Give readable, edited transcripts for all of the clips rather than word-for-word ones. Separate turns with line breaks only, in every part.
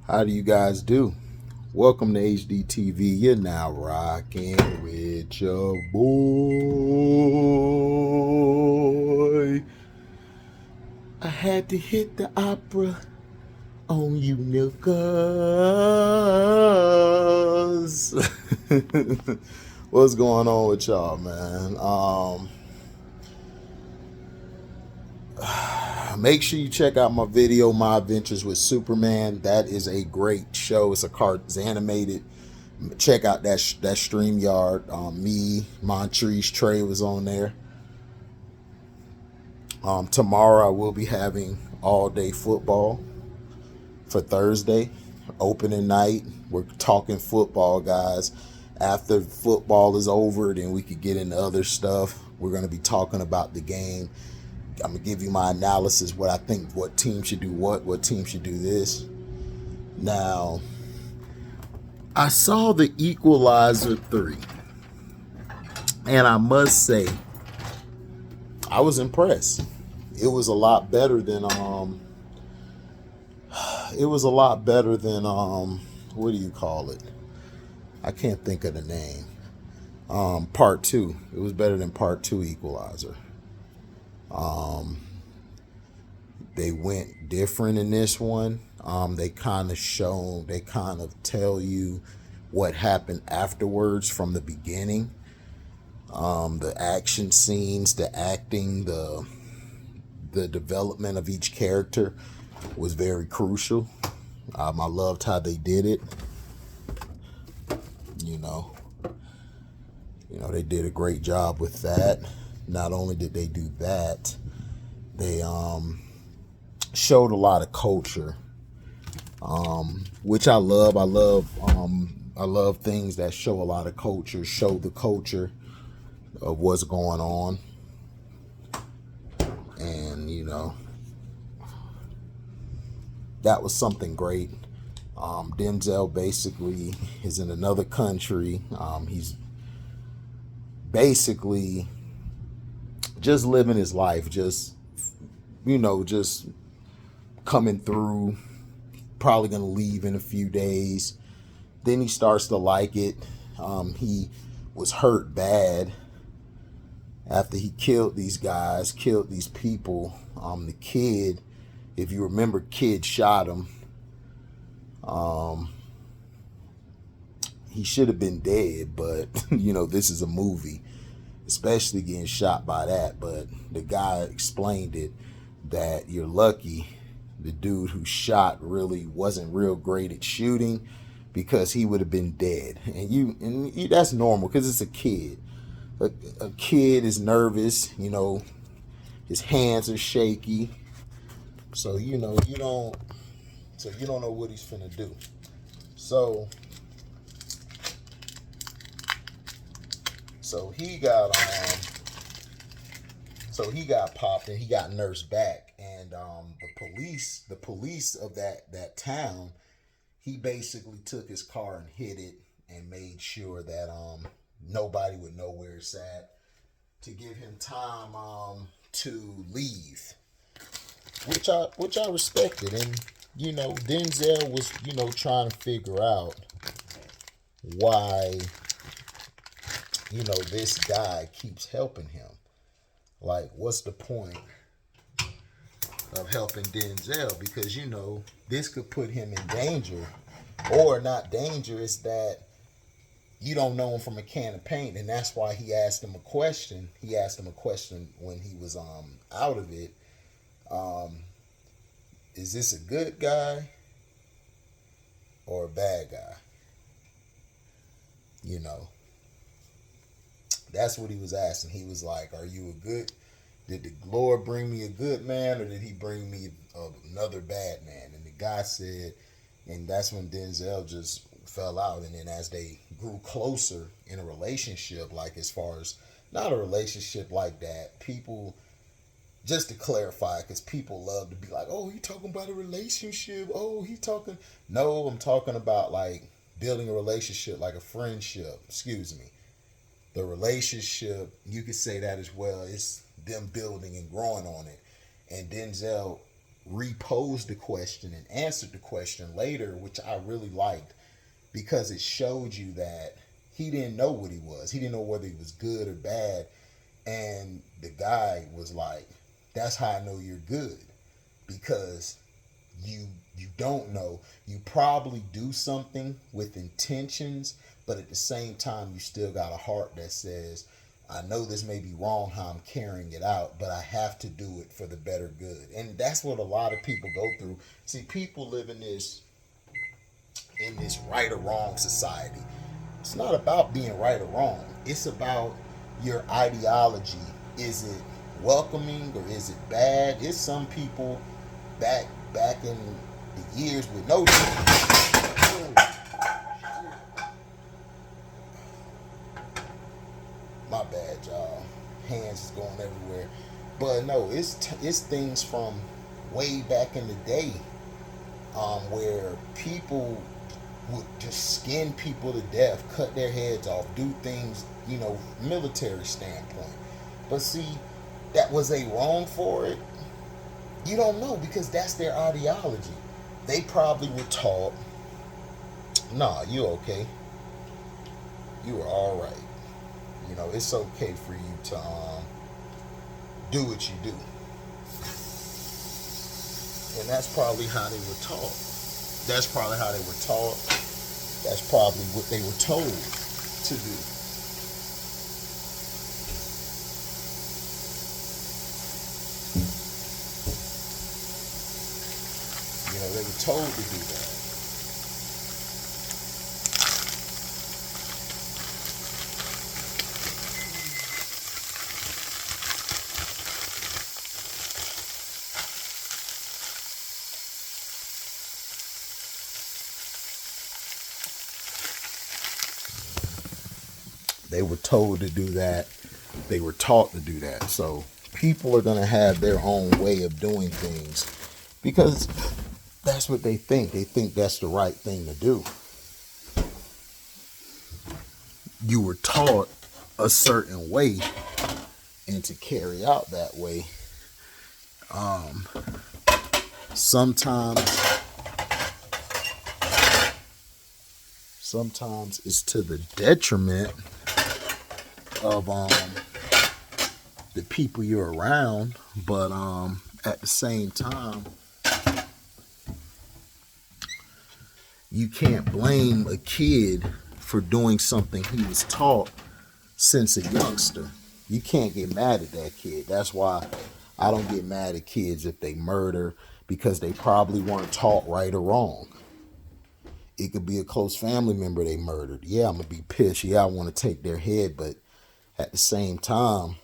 How do you guys do? Welcome to HDTV. You're now rocking with your boy. I had to hit the opera on you niggas. What's going on with y'all, man? Make sure you check out my video, My Adventures with Superman. That is a great show. It's animated. Check out that StreamYard. Me, Montrese, Trey was on there. Tomorrow I will be having all day football for Thursday, opening night. We're talking football, guys. After football is over, then we could get into other stuff. We're going to be talking about the game. I'm going to give you my analysis, what I think, what team should do what team should do this. Now, I saw the Equalizer 3, and I must say, I was impressed. It was a lot better than, what do you call it? I can't think of the name. Part 2. It was better than Part 2 Equalizer. They went different in this one. They kind of tell you what happened afterwards from the beginning. The action scenes, the acting, the development of each character was very crucial. I loved how they did it. They did a great job with that. Not only did they do that, they showed a lot of culture, which I love. I love things that show a lot of culture, show the culture of what's going on. And, that was something great. Denzel basically is in another country. He's basically just living his life, just coming through, probably gonna leave in a few days. Then he starts to like it. He was hurt bad after he killed these guys, killed these people. The kid, if you remember, kid shot him. He should have been dead, but this is a movie, especially getting shot by that. But the guy explained it, that you're lucky the dude who shot really wasn't real great at shooting, because he would have been dead. And you that's normal, because it's a kid. A kid is nervous, his hands are shaky. So you don't know what he's finna do. So he got popped, and he got nursed back. And the police of that town, he basically took his car and hid it and made sure that nobody would know where it's at, to give him time to leave, which I respected. And Denzel was trying to figure out why this guy keeps helping him. Like, what's the point of helping Denzel? Because this could put him in danger, or not danger. It's that you don't know him from a can of paint. And that's why he asked him a question. He asked him a question when he was out of it. Is this a good guy or a bad guy? That's what he was asking. He was like, did the Lord bring me a good man, or did he bring me another bad man? And the guy said, and that's when Denzel just fell out. And then as they grew closer in a relationship, like, as far as not a relationship like that, people, just to clarify, because people love to be like, oh, he talking about a relationship. Oh, he talking. No, I'm talking about like building a relationship, like a friendship. Excuse me. The relationship, you could say that as well. It's them building and growing on it. And Denzel reposed the question and answered the question later, which I really liked, because it showed you that he didn't know what he was. He didn't know whether he was good or bad. And the guy was like, that's how I know you're good, because you don't know. You probably do something with intentions, but at the same time, you still got a heart that says, I know this may be wrong how I'm carrying it out, but I have to do it for the better good. And that's what a lot of people go through. See, people live in this right or wrong society. It's not about being right or wrong. It's about your ideology. Is it welcoming or is it bad? It's some people back in the years with no my bad, y'all. Hands is going everywhere. But no, it's things from way back in the day, where people would just skin people to death, cut their heads off, do things, military standpoint. But see, that was a wrong for it? You don't know, because that's their ideology. They probably were taught, nah, you okay. You are all right. It's okay for you to do what you do. And that's probably how they were taught. That's probably how they were taught. That's probably what they were told to do. They were told to do that. They were told to do that. They were taught to do that. So people are going to have their own way of doing things because that's what they think. They think that's the right thing to do. You were taught a certain way, and to carry out that way, sometimes it's to the detriment of the people you're around, but at the same time, you can't blame a kid for doing something he was taught since a youngster. You can't get mad at that kid. That's why I don't get mad at kids if they murder, because they probably weren't taught right or wrong. It could be a close family member they murdered. Yeah, I'm going to be pissed. Yeah, I want to take their head, but at the same time,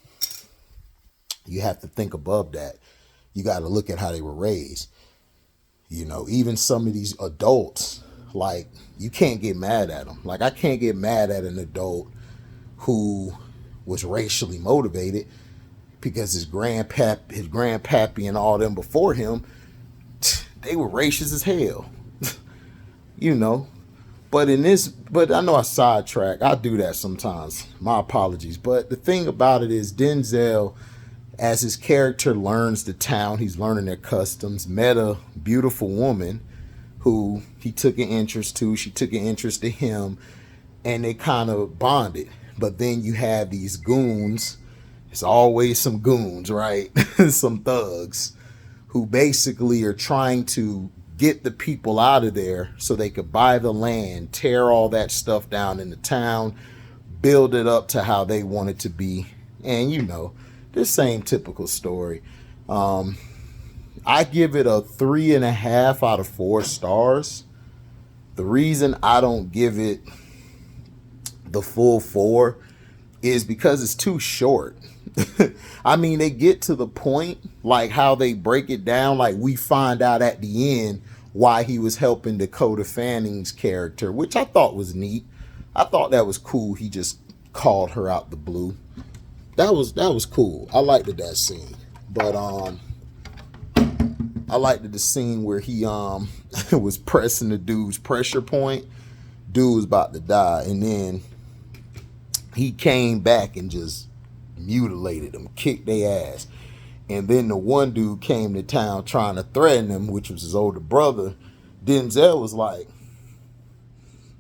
you have to think above that. You got to look at how they were raised. Even some of these adults, like, you can't get mad at them. Like, I can't get mad at an adult who was racially motivated because his grandpappy and all them before him, they were racist as hell. But I know I sidetrack. I do that sometimes. My apologies. But the thing about it is, Denzel, as his character learns the town, he's learning their customs, met a beautiful woman who he took an interest to. She took an interest to him, and they kind of bonded. But then you have these goons. It's always some goons, right? Some thugs who basically are trying to get the people out of there so they could buy the land, tear all that stuff down in the town, build it up to how they want it to be. And the same typical story. I give it a 3.5 out of 4 stars. The reason I don't give it the full 4 is because it's too short. I mean, they get to the point, like how they break it down, like we find out at the end why he was helping Dakota Fanning's character, which I thought was neat. I thought that was cool. He just called her out the blue. That was cool. I liked that scene. But I liked the scene where he was pressing the dude's pressure point. Dude was about to die, and then he came back and just mutilated them, kicked their ass. And then the one dude came to town trying to threaten him, which was his older brother. Denzel was like,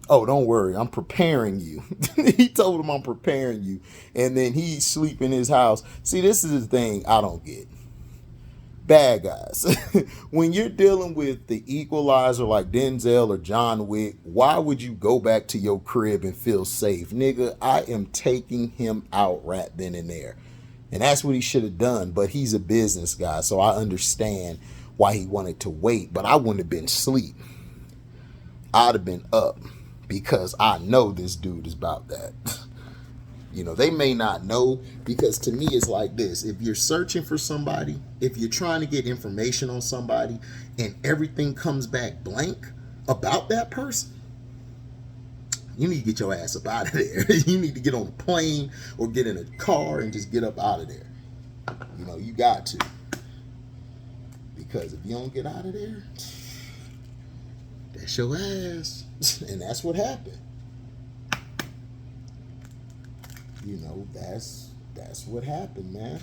oh, don't worry, I'm preparing you. He told him, I'm preparing you. And then he sleep in his house. See, this is the thing I don't get. Bad guys. When you're dealing with the Equalizer like Denzel or John Wick, why would you go back to your crib and feel safe? Nigga, I am taking him out right then and there. And that's what he should have done. But he's a business guy, so I understand why he wanted to wait. But I wouldn't have been asleep. I'd have been up because I know this dude is about that. You know, they may not know, because to me it's like this. If you're searching for somebody, if you're trying to get information on somebody and everything comes back blank about that person, you need to get your ass up out of there. You need to get on a plane or get in a car and just get up out of there. You know, you got to. Because if you don't get out of there, that's your ass. And that's what happened. You know, that's what happened, man.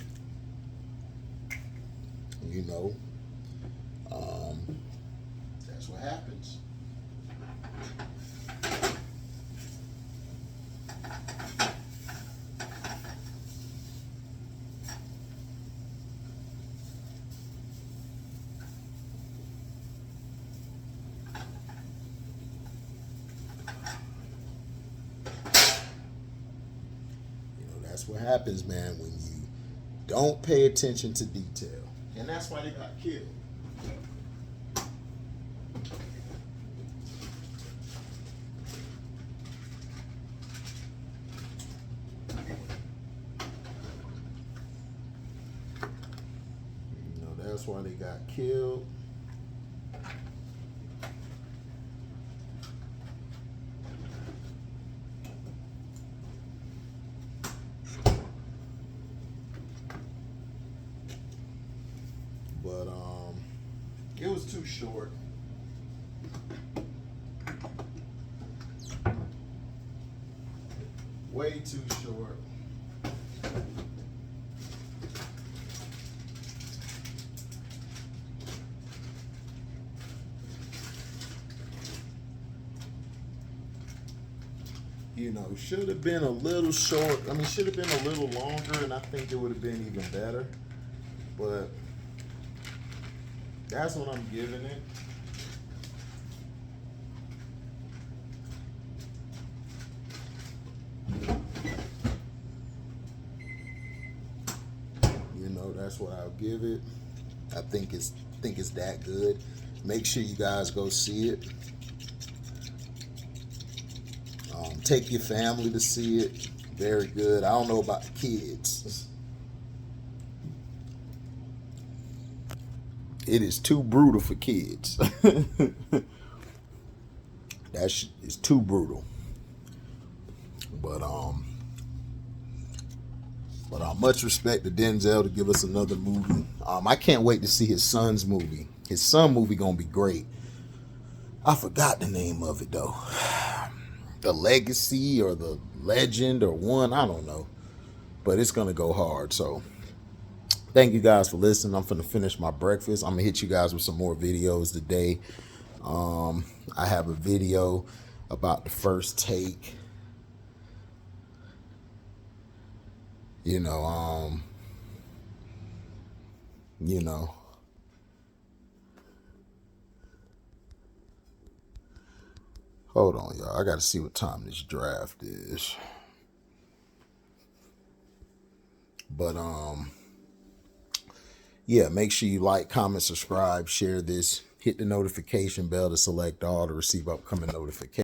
You know, that's what happens. That's what happens, man, when you don't pay attention to detail. And that's why they got killed. You know, that's why they got killed. But it was too short. Way too short. You know, should have been a little short. I mean, should have been a little longer, and I think it would have been even better. But that's what I'm giving it. You know, that's what I'll give it. I think it's that good. Make sure you guys go see it. Take your family to see it. Very good. I don't know about the kids. It is too brutal for kids. That is too brutal. But much respect to Denzel to give us another movie. I can't wait to see his son's movie. His son movie gonna be great. I forgot the name of it though. The Legacy or the Legend or one, I don't know. But it's gonna go hard. So thank you guys for listening. I'm finna finish my breakfast. I'm gonna hit you guys with some more videos today. I have a video about the first take. You know, hold on, y'all. I gotta see what time this draft is. But yeah, make sure you like, comment, subscribe, share this, hit the notification bell to select all to receive upcoming notifications.